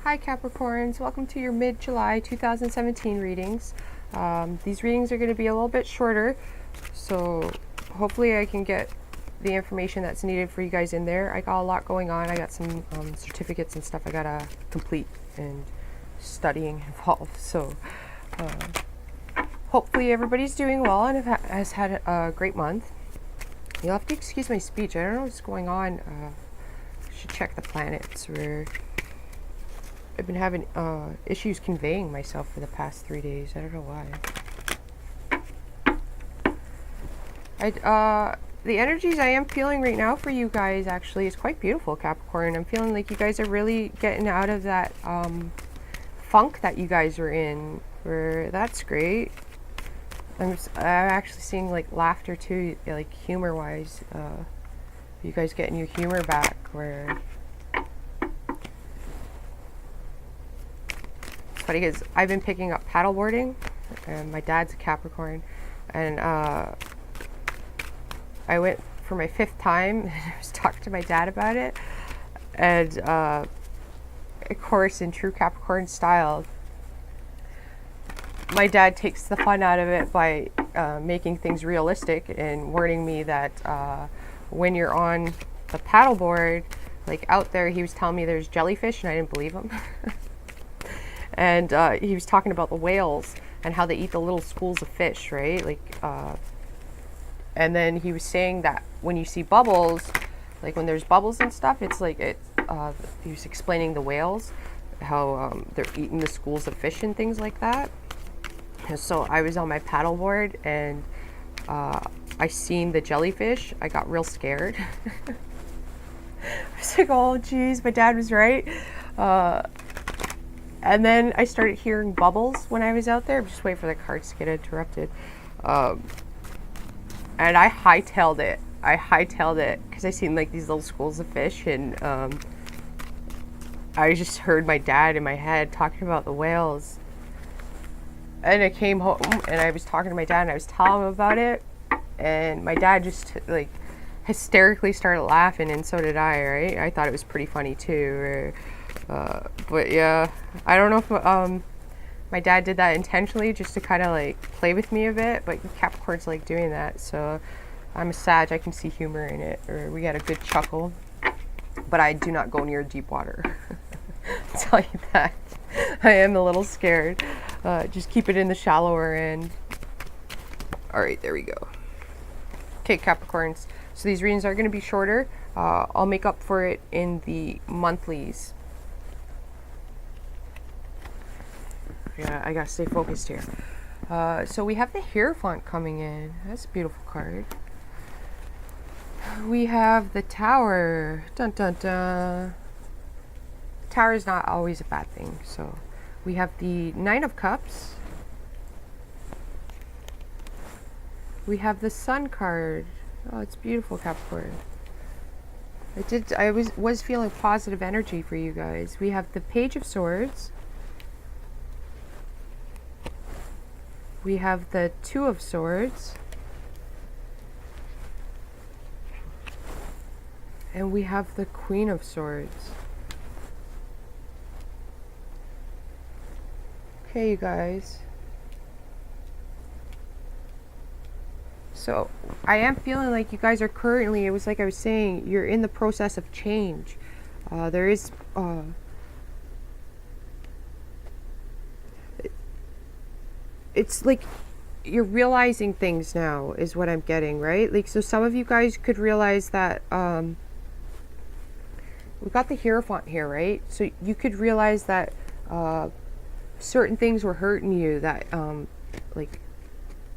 Hi Capricorns, welcome to your mid-July 2017 readings. These readings are going to be a little bit shorter, so hopefully I can get the information that's needed for you guys in there. I got a lot going on. I got some certificates and stuff I gotta complete and studying involved, so hopefully everybody's doing well and has had a great month. You'll have to excuse my speech. I don't know what's going on. I should check the planets. I've been having issues conveying myself for the past 3 days. I don't know why. The energies I am feeling right now for you guys actually is quite beautiful, Capricorn. I'm feeling like you guys are really getting out of that funk that you guys were in. That's great. I'm actually seeing like laughter too, like humor-wise. You guys getting your humor back. Funny because I've been picking up paddleboarding, and my dad's a Capricorn, and I went for my 5th time, and I was talking to my dad about it, and of course, in true Capricorn style, my dad takes the fun out of it by making things realistic and warning me that when you're on the paddleboard, like out there, he was telling me there's jellyfish, and I didn't believe him. And he was talking about the whales and how they eat the little schools of fish, right? Like, and then he was saying that when you see bubbles, like when there's bubbles and stuff, it's like he was explaining the whales, how they're eating the schools of fish and things like that. And so I was on my paddleboard and I seen the jellyfish. I got real scared. I was like, oh geez, my dad was right. And then I started hearing bubbles when I was out there. Just wait for the cards to get interrupted. And I hightailed it. Because I seen like these little schools of fish, and I just heard my dad in my head talking about the whales. And I came home and I was talking to my dad and I was telling him about it. And my dad just like hysterically started laughing, and so did I, right? I thought it was pretty funny too. But yeah, I don't know if my dad did that intentionally just to kind of like play with me a bit, but Capricorn's like doing that, so I'm a Sag, I can see humor in it, or we had a good chuckle, but I do not go near deep water. I'll tell you that. I am a little scared. Just keep it in the shallower end. Alright, there we go. Okay, Capricorns, so these readings are going to be shorter. I'll make up for it in the monthlies. Yeah, I gotta stay focused here. So we have the Hierophant coming in. That's a beautiful card. We have the Tower. Dun dun dun. Tower is not always a bad thing. So we have the Nine of Cups. We have the Sun card. Oh, it's beautiful, Capricorn. I was feeling positive energy for you guys. We have the Page of Swords. We have the Two of Swords. And we have the Queen of Swords. Okay, you guys. So, I am feeling like you guys are currently, it was like I was saying, you're in the process of change. There is... it's like you're realizing things now is what I'm getting, right? Like, so some of you guys could realize that we got the Hierophant here, right? So you could realize that certain things were hurting you, that like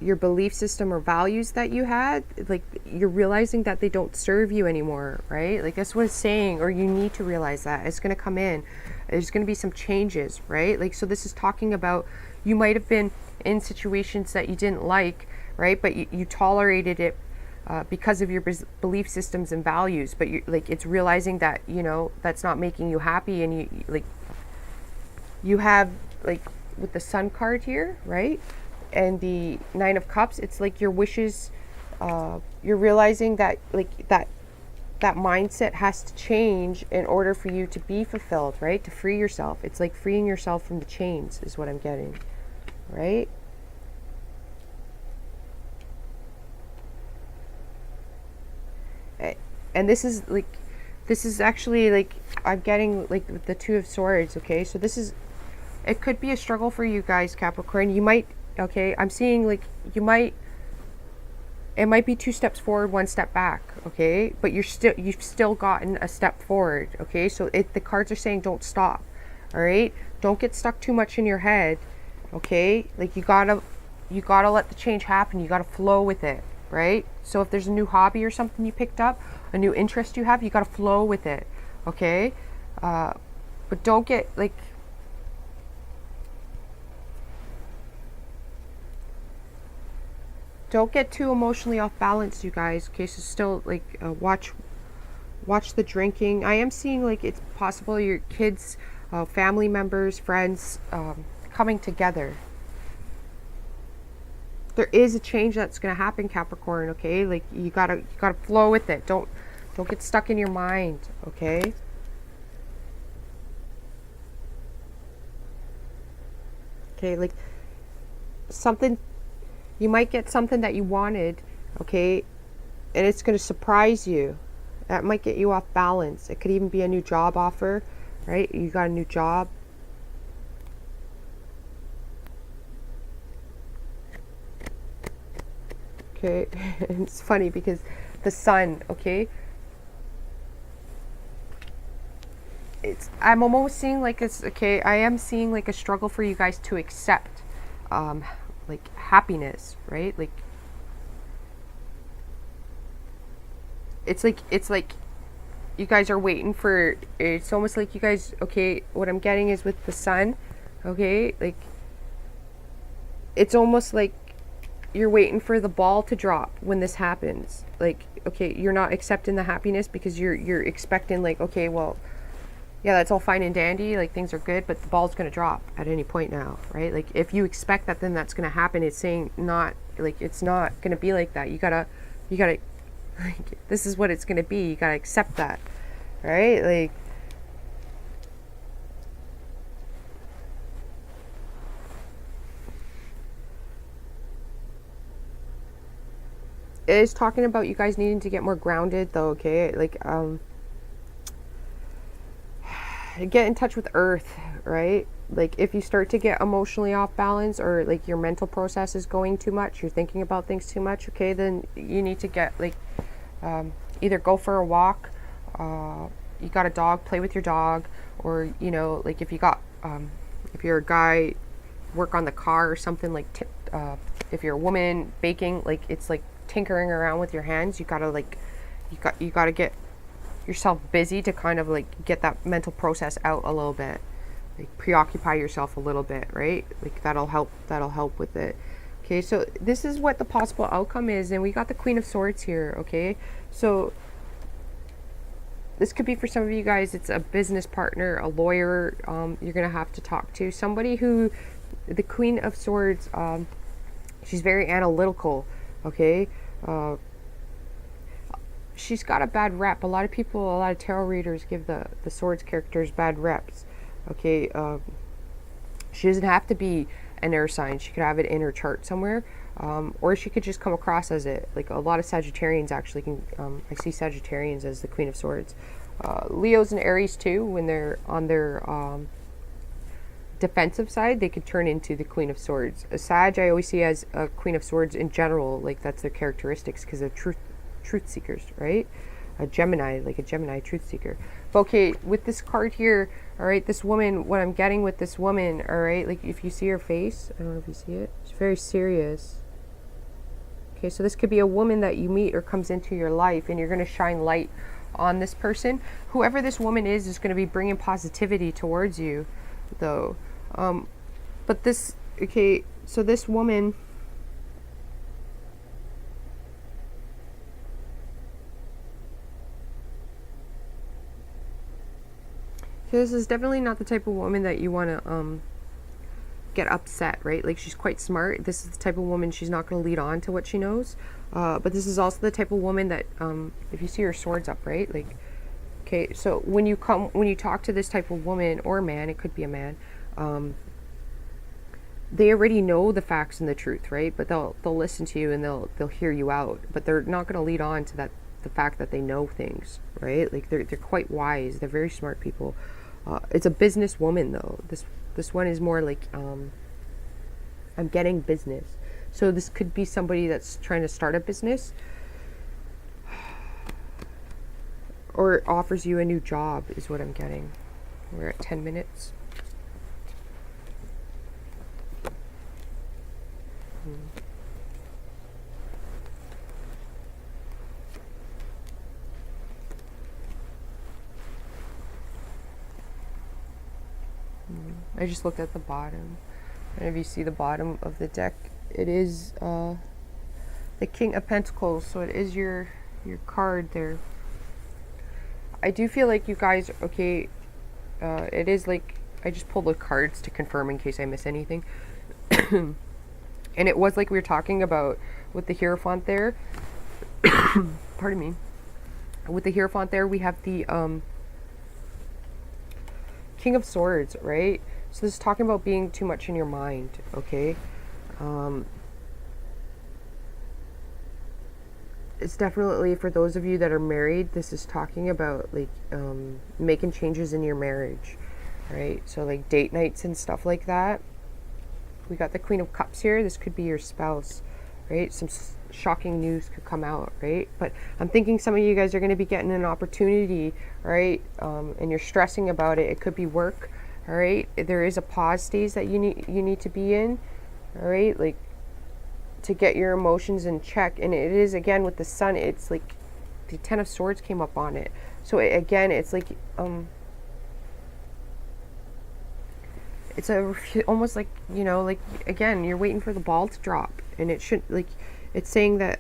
your belief system or values that you had, like you're realizing that they don't serve you anymore, right? Like that's what it's saying, or you need to realize that it's going to come in. There's going to be some changes, right? Like, so this is talking about you might have been in situations that you didn't like, right? But you tolerated it because of your belief systems and values. But you like, it's realizing that, you know, that's not making you happy. And you have like with the Sun card here, right? And the Nine of Cups, it's like your wishes, you're realizing that like that that mindset has to change in order for you to be fulfilled, right? To free yourself. It's like freeing yourself from the chains is what I'm getting, right? And this is actually like, I'm getting like the Two of Swords, okay? So this is, it could be a struggle for you guys, Capricorn. You might, okay, I'm seeing like you might, it might be 2 steps forward, 1 step back, okay? But you've still gotten a step forward, okay? So the cards are saying don't stop, all right? Don't get stuck too much in your head, okay? Like you gotta let the change happen. You gotta flow with it, right? So if there's a new hobby or something you picked up, a new interest you have, you gotta flow with it, okay? But don't get like, don't get too emotionally off balance, you guys. Okay, so still like watch the drinking. I am seeing like it's possible your kids, family members, friends, coming together. There is a change that's gonna happen, Capricorn. Okay, like you gotta flow with it. Don't get stuck in your mind. Okay. Okay, like something, you might get something that you wanted, okay, and it's going to surprise you. That might get you off balance. It could even be a new job offer, right? You got a new job. Okay, it's funny because the sun, okay, I'm almost seeing like it's, okay, I am seeing like a struggle for you guys to accept like happiness, right? Like it's like you guys are waiting for, it's almost like you guys, okay, what I'm getting is with the sun, okay, like it's almost like you're waiting for the ball to drop when this happens. Like, okay, you're not accepting the happiness because you're expecting like, okay, well, yeah, that's all fine and dandy, like things are good, but the ball's going to drop at any point now, right? Like if you expect that, then that's going to happen. It's saying not, like it's not going to be like that. You gotta like, this is what it's going to be. You gotta accept that, right? Like it is talking about you guys needing to get more grounded though, okay? Like get in touch with earth, right? Like if you start to get emotionally off balance, or like your mental process is going too much, you're thinking about things too much, okay, then you need to get like either go for a walk, you got a dog, play with your dog, or you know, like if you got if you're a guy, work on the car or something, like if you're a woman, baking, like it's like tinkering around with your hands. You gotta like you gotta get yourself busy to kind of like get that mental process out a little bit, like preoccupy yourself a little bit, right? Like that'll help with it. Okay, so this is what the possible outcome is, and we got the Queen of Swords here. Okay, so this could be for some of you guys, it's a business partner, a lawyer, you're gonna have to talk to somebody who, the Queen of Swords, she's very analytical, okay? She's got a bad rep. A lot of people, a lot of tarot readers give the Swords characters bad reps. Okay, she doesn't have to be an air sign. She could have it in her chart somewhere, or she could just come across as it. Like a lot of Sagittarians actually can. I see Sagittarians as the Queen of Swords. Leos and Aries too. When they're on their defensive side, they could turn into the Queen of Swords. A Sag I always see as a Queen of Swords in general. Like that's their characteristics because they're truth seekers, right? A Gemini, like a Gemini truth seeker. But okay, with this card here, all right, this woman, what I'm getting with this woman, all right, like if you see her face, I don't know if you see it, she's very serious. Okay, so this could be a woman that you meet or comes into your life, and you're going to shine light on this person. Whoever this woman is going to be bringing positivity towards you, though. But this, okay, so this woman, this is definitely not the type of woman that you want to get upset, right? Like, she's quite smart. This is the type of woman, she's not going to lead on to what she knows. But this is also the type of woman that, if you see her swords up, right? Like, okay, so when you talk to this type of woman or man, it could be a man, they already know the facts and the truth, right? But they'll listen to you and they'll hear you out, but they're not going to lead on to the fact that they know things, right? Like, they're quite wise. They're very smart people. It's a business woman though. This one is more like, I'm getting business. So this could be somebody that's trying to start a business or offers you a new job is what I'm getting. We're at 10 minutes. I just looked at the bottom, and if you see the bottom of the deck, it is the King of Pentacles, so it is your card there. I do feel like you guys, okay, it is like, I just pulled the cards to confirm in case I miss anything. And it was like we were talking about with the Hierophant there. Pardon me. With the Hierophant there, we have the King of Swords, right? So this is talking about being too much in your mind, okay? It's definitely for those of you that are married, this is talking about like making changes in your marriage, right? So like date nights and stuff like that. We got the Queen of Cups here. This could be your spouse, right? Some shocking news could come out, right? But I'm thinking some of you guys are going to be getting an opportunity, right? And you're stressing about it. It could be work, all right? There is a pause stage that you need to be in, all right? Like, to get your emotions in check. And it is, again, with the Sun, it's like the Ten of Swords came up on it. So again, it's like it's almost like, you know, like, again, you're waiting for the ball to drop, and it should, like, it's saying that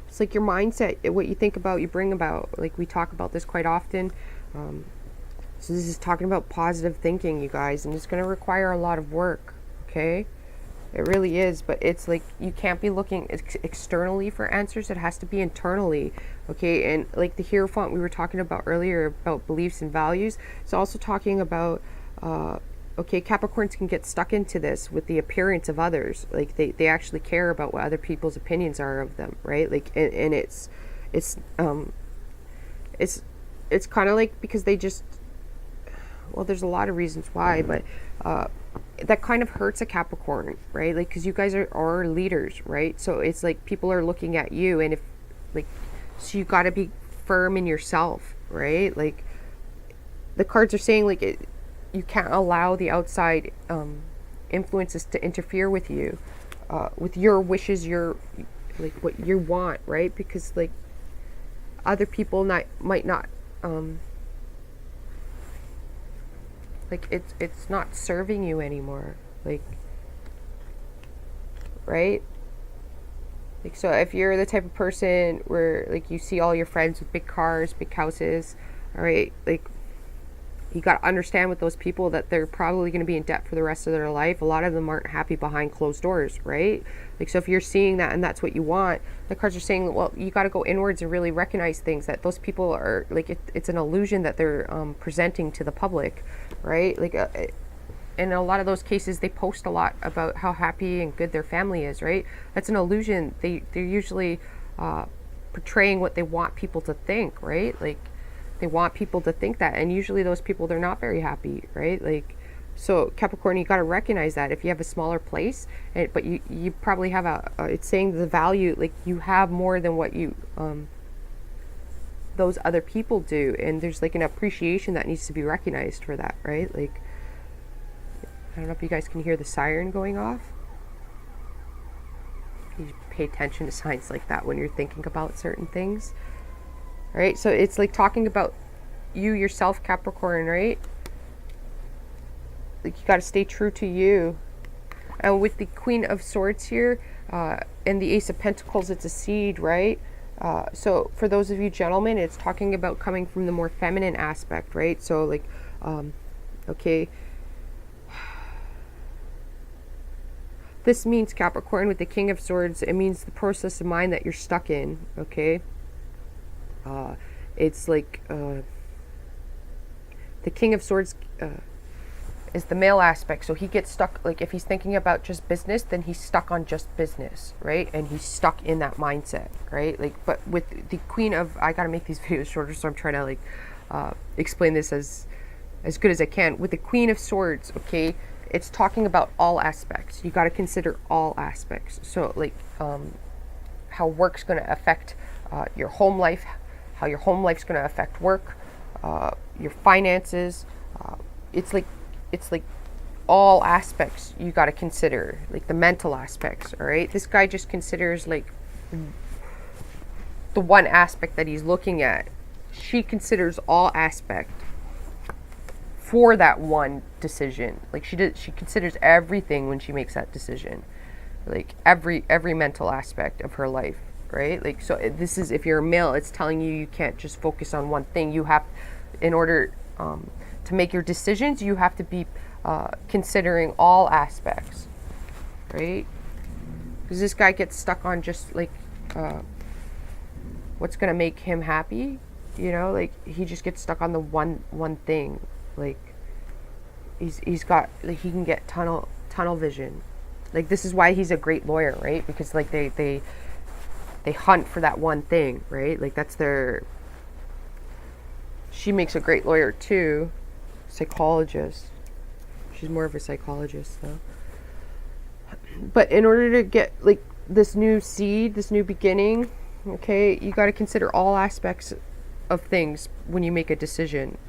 it's like your mindset, what you think about, you bring about. Like, we talk about this quite often. So this is talking about positive thinking, you guys, and it's going to require a lot of work, okay? It really is, but it's like you can't be looking externally for answers. It has to be internally, okay? And like the Hierophant we were talking about earlier about beliefs and values, it's also talking about, okay, Capricorns can get stuck into this with the appearance of others. Like they actually care about what other people's opinions are of them, right? Like, and it's kind of like, because they just, well, there's a lot of reasons why, but that kind of hurts a Capricorn, right? Like, because you guys are leaders, right? So it's like people are looking at you, and if, like, so you got to be firm in yourself, right? Like, the cards are saying, like, you can't allow the outside influences to interfere with you, with your wishes, your, like, what you want, right? Because, like, other people might not like, it's not serving you anymore, like, right? Like, so if you're the type of person where, like, you see all your friends with big cars, big houses, all right, like, you got to understand with those people that they're probably going to be in debt for the rest of their life. A lot of them aren't happy behind closed doors, right? Like, so if you're seeing that and that's what you want, the cards are saying, well, you got to go inwards and really recognize things, that those people are, like, it's an illusion that they're presenting to the public, right? Like, in a lot of those cases, they post a lot about how happy and good their family is, right? That's an illusion. They're usually portraying what they want people to think, right? Like, they want people to think that, and usually those people, they're not very happy, right? Like, so Capricorn, you got to recognize that if you have a smaller place, but you probably have it's saying the value, like, you have more than what you those other people do, and there's like an appreciation that needs to be recognized for that, right? Like, I don't know if you guys can hear the siren going off. You pay attention to signs like that when you're thinking about certain things. All right, so it's like talking about you yourself, Capricorn, right? Like, you got to stay true to you. And with the Queen of Swords here and the Ace of Pentacles, it's a seed, right? So for those of you gentlemen, it's talking about coming from the more feminine aspect, right? So, like, okay, this means, Capricorn, with the King of Swords, it means the process of mind that you're stuck in, okay? It's like the King of Swords is the male aspect, so he gets stuck. Like if he's thinking about just business, then he's stuck on just business, right? And he's stuck in that mindset, right? Like, but with the Queen of, I gotta make these videos shorter, so I'm trying to like explain this as good as I can. With the Queen of Swords, okay, it's talking about all aspects. You got to consider all aspects. So like how work's going to affect your home life, how your home life's going to affect work, your finances. It's like all aspects you got to consider, like the mental aspects. All right, this guy just considers like the one aspect that he's looking at. She considers all aspects for that one decision. Like she considers everything when she makes that decision, like every mental aspect of her life, right? Like, so this is, if you're a male, it's telling you you can't just focus on one thing. You have, in order to make your decisions, you have to be considering all aspects, right? Because this guy gets stuck on just like what's gonna make him happy, you know, like he just gets stuck on the one thing. Like he's got, like, he can get tunnel vision. Like this is why he's a great lawyer, right? Because like they hunt for that one thing, right? Like that's their, she makes a great lawyer too, psychologist. She's more of a psychologist though. But in order to get like this new seed, this new beginning, okay, you got to consider all aspects of things when you make a decision.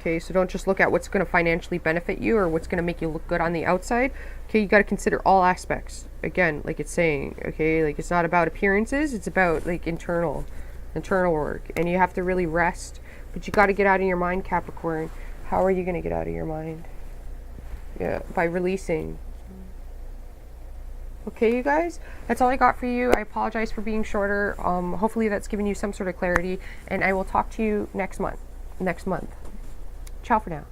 Okay, so don't just look at what's going to financially benefit you or what's going to make you look good on the outside. Okay, you got to consider all aspects. Again, like it's saying, okay, like it's not about appearances, it's about like internal work. And you have to really rest, but you got to get out of your mind, Capricorn. How are you going to get out of your mind? Yeah, by releasing. Okay, you guys, that's all I got for you. I apologize for being shorter. Hopefully that's given you some sort of clarity, and I will talk to you next month. Ciao for now.